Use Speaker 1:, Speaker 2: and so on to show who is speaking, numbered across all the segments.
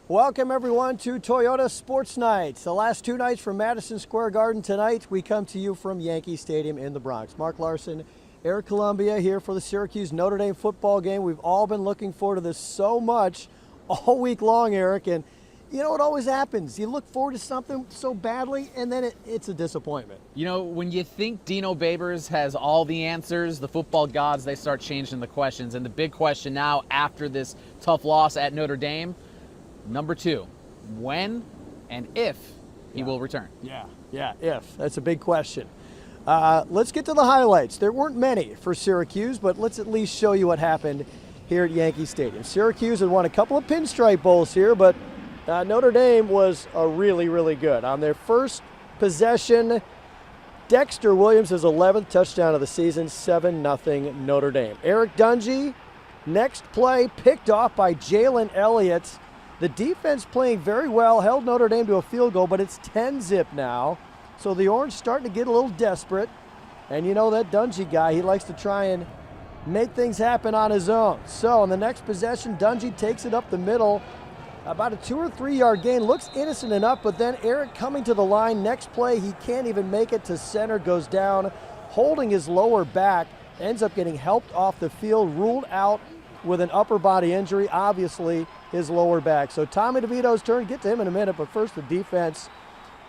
Speaker 1: Welcome everyone to Toyota Sports Nights. The last two nights from Madison Square Garden. Tonight we come to you from Yankee Stadium in the Bronx. Mark Larson, Eric Columbia here for the Syracuse Notre Dame football game. We've all been looking forward to this so much all week long, Eric, and you know, it always happens. You look forward to something so badly, and then it's a disappointment.
Speaker 2: You know, when you think Dino Babers has all the answers, the football gods, they start changing the questions. And the big question now after this tough loss at Notre Dame, number 2, when and if he will return.
Speaker 1: Yeah, if. That's a big question. Let's get to the highlights. There weren't many for Syracuse, but let's at least show you what happened here at Yankee Stadium. Syracuse had won a couple of pinstripe bowls here, but Notre Dame was really, really good. On their first possession, Dexter Williams, his 11th touchdown of the season, 7-0 Notre Dame. Eric Dungey, next play, picked off by Jalen Elliott. The defense playing very well, held Notre Dame to a field goal, but it's 10-zip now. So the Orange starting to get a little desperate. And you know that Dungey guy, he likes to try and make things happen on his own. So in the next possession, Dungey takes it up the middle. About a 2 or 3 yard gain, looks innocent enough, but then Eric coming to the line. Next play, he can't even make it to center, goes down, holding his lower back, ends up getting helped off the field, ruled out with an upper body injury, obviously his lower back. So Tommy DeVito's turn, get to him in a minute, but first the defense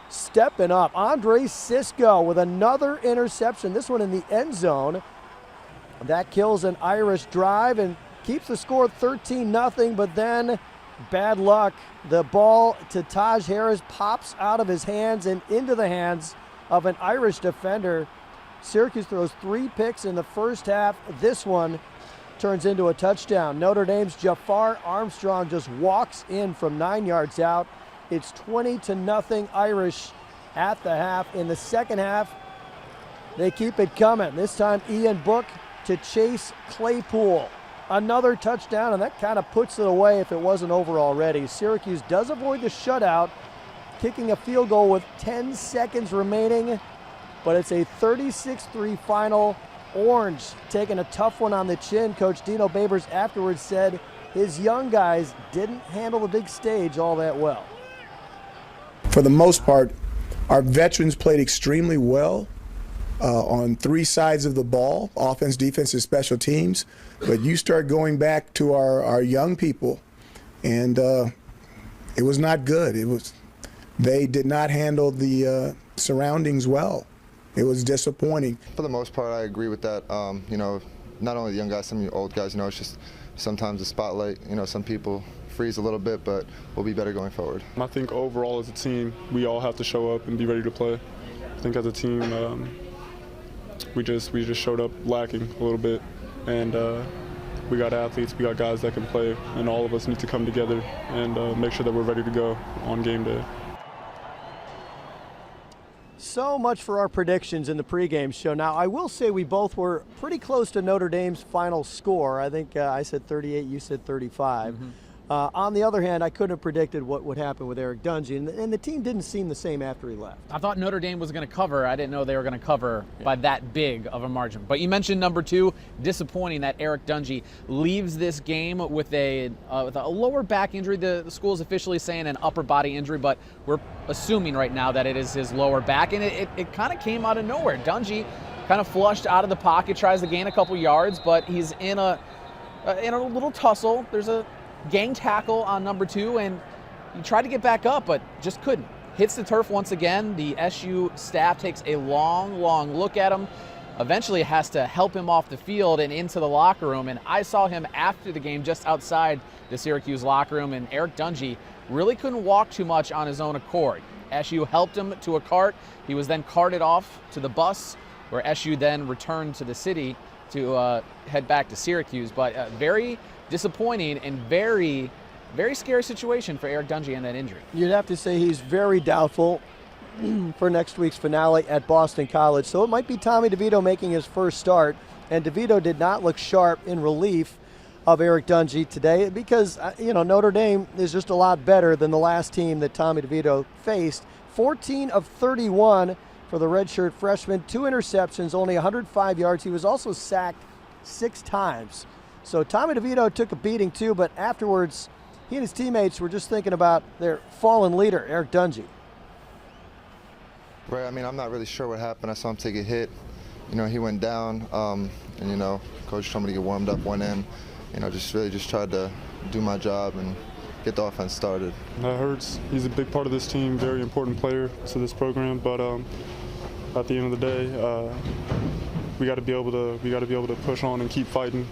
Speaker 1: stepping up. Andre Cisco with another interception, this one in the end zone. That kills an Irish drive and keeps the score 13-0, but then bad luck. The ball to Taj Harris pops out of his hands and into the hands of an Irish defender. Syracuse throws 3 picks in the first half. This one turns into a touchdown. Notre Dame's Jafar Armstrong just walks in from 9 yards out. It's 20-0 Irish at the half. In the second half, they keep it coming. This time Ian Book to Chase Claypool. Another touchdown, and that kind of puts it away if it wasn't over already. Syracuse does avoid the shutout, kicking a field goal with 10 seconds remaining, but it's a 36-3 final. Orange taking a tough one on the chin. Coach Dino Babers afterwards said his young guys didn't handle the big stage all that well.
Speaker 3: For the most part, our veterans played extremely well on 3 sides of the ball, offense, defense, and special teams. But you start going back to our young people, and it was not good. They did not handle the surroundings well. It was disappointing.
Speaker 4: For the most part, I agree with that. You know, not only the young guys, some of the old guys, you know, it's just sometimes the spotlight, you know, some people freeze a little bit, but we'll be better going forward.
Speaker 5: I think overall as a team, we all have to show up and be ready to play. I think as a team, we just showed up lacking a little bit, and we got athletes, we got guys that can play, and all of us need to come together and make sure that we're ready to go on game day.
Speaker 1: So much for our predictions in the pregame show. Now, I will say we both were pretty close to Notre Dame's final score. I think I said 38, you said 35. Mm-hmm. On the other hand, I couldn't have predicted what would happen with Eric Dungey, and the team didn't seem the same after he left.
Speaker 2: I thought Notre Dame was going to cover. I didn't know they were going to cover by that big of a margin. But you mentioned number 2, disappointing that Eric Dungey leaves this game with a lower back injury. The school's officially saying an upper body injury, but we're assuming right now that it is his lower back, and it kind of came out of nowhere. Dungey kind of flushed out of the pocket, tries to gain a couple yards, but he's in a little tussle. There's a gang tackle on number 2, and he tried to get back up, but just couldn't. Hits the turf once again. The SU staff takes a long look at him. Eventually has to help him off the field and into the locker room, and I saw him after the game just outside the Syracuse locker room, and Eric Dungey really couldn't walk too much on his own accord. SU helped him to a cart. He was then carted off to the bus, where SU then returned to the city to head back to Syracuse, but very disappointing and very scary situation for Eric Dungey and that injury.
Speaker 1: You'd have to say he's very doubtful for next week's finale at Boston College. So it might be Tommy DeVito making his first start, and DeVito did not look sharp in relief of Eric Dungey today because, Notre Dame is just a lot better than the last team that Tommy DeVito faced. 14 of 31 for the redshirt freshman. 2 interceptions, only 105 yards. He was also sacked 6 times. So Tommy DeVito took a beating too, but afterwards, he and his teammates were just thinking about their fallen leader, Eric Dungey.
Speaker 4: Right, I mean, I'm not really sure what happened. I saw him take a hit. You know, he went down, and, you know, coach told me to get warmed up, went in. You know, just tried to do my job and get the offense started.
Speaker 5: That hurts. He's a big part of this team, very important player to this program. But at the end of the day, we got to be able to push on and keep fighting.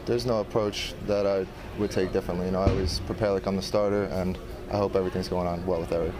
Speaker 4: There's no approach that I would take differently. You know, I always prepare like I'm the starter, and I hope everything's going on well with Eric.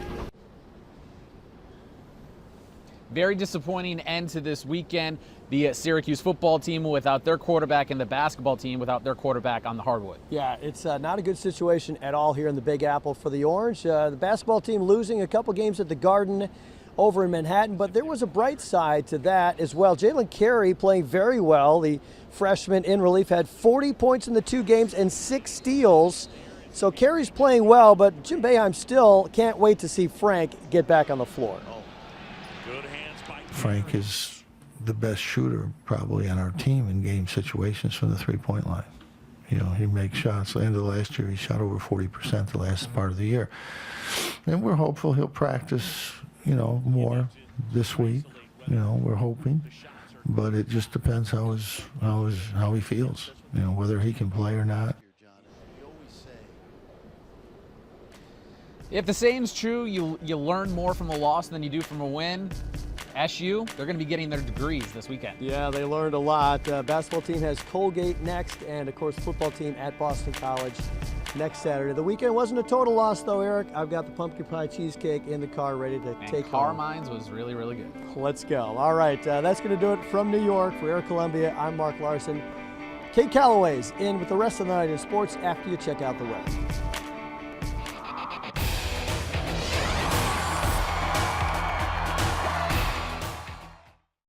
Speaker 2: Very disappointing end to this weekend. The Syracuse football team without their quarterback and the basketball team without their quarterback on the hardwood.
Speaker 1: Yeah, it's not a good situation at all here in the Big Apple for the Orange. The basketball team losing a couple games at the Garden over in Manhattan, but there was a bright side to that as well. Jalen Carey playing very well. The freshman in relief had 40 points in the 2 games and 6 steals. So Carey's playing well, but Jim Boeheim still can't wait to see Frank get back on the floor.
Speaker 6: Frank is the best shooter probably on our team in game situations from the 3-point line. You know, he makes shots. At the end of last year, he shot over 40% the last part of the year. And we're hopeful he'll practice, you know, more this week. You know, we're hoping. But it just depends how he feels, you know, whether he can play or not.
Speaker 2: If the saying's true, you learn more from a loss than you do from a win. SU, they're going to be getting their degrees this weekend.
Speaker 1: Yeah, they learned a lot. Basketball team has Colgate next, and of course, football team at Boston College next Saturday. The weekend wasn't a total loss, though, Eric. I've got the pumpkin pie cheesecake in the car ready to take home.
Speaker 2: Carmine's was really, really good.
Speaker 1: Let's go. All right, that's going to do it from New York. For Eric Columbia, I'm Mark Larson. Kate Calloway's in with the rest of the night in sports after you check out the web.